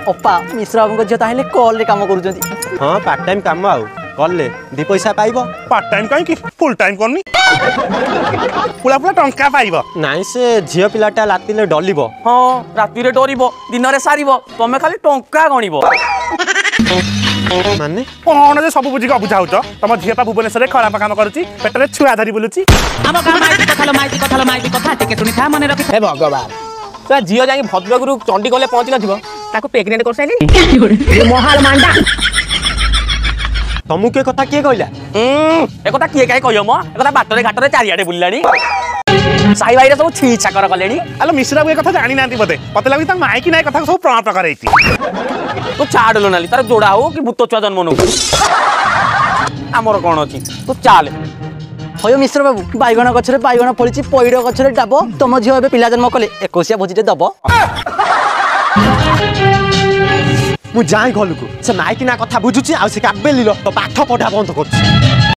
अपा मिश्र बाबू झील ताहले कॉल रे काम करूछंती। हाँ पार्ट टाइम काम आउ कले दी पैसा पाइबो। पार्ट टाइम कहीं फुल टाइम करनी पुला पुला टंका पाइबो। नाई से झियो पिलाटा रातिले डलिबो। हाँ राति रे डरिबो दिन रे सारिबो तमे खाली टंका गणिबो। माने कौन जे सब बुझी अबुझा होच तुम झीपा भुवनेश्वर खराब काम करुच्ची पेटरे छुआ धरी बुलुची। हे भगवान तो झील जाई भद्रकरू चंडीगढ़ पहुंची नथिबो ताको प्रेग्नेंट कर साइली महाल मांडा। तमु के कथा किए कहला ए कथा किए काहे कहियो म ए कथा बाटरे घाटरे चारियाडे बुल्लानी साई भाई रे सब छी छाकर कलेनी। आलो मिश्रा ये कथा जानी नांती बते पते लागी ता माई की नाय कथा सब प्रमाण करैती। तू छाडलो नाली तार जोड़ा हो कि भूत छुआ जन्म नु हमर कोन अछि तू चाल। हयो मिश्र बाबू बाइगण गछरे बाइगण फलिची पइड गछरे डाब तुम झील ए पिला जन्म कले 21 भोजिटे दब। मु जाई घलुको से माई की ना कथा बुझुची आ से काबेलिलो तो पाठ पढ़ा बंद करछि।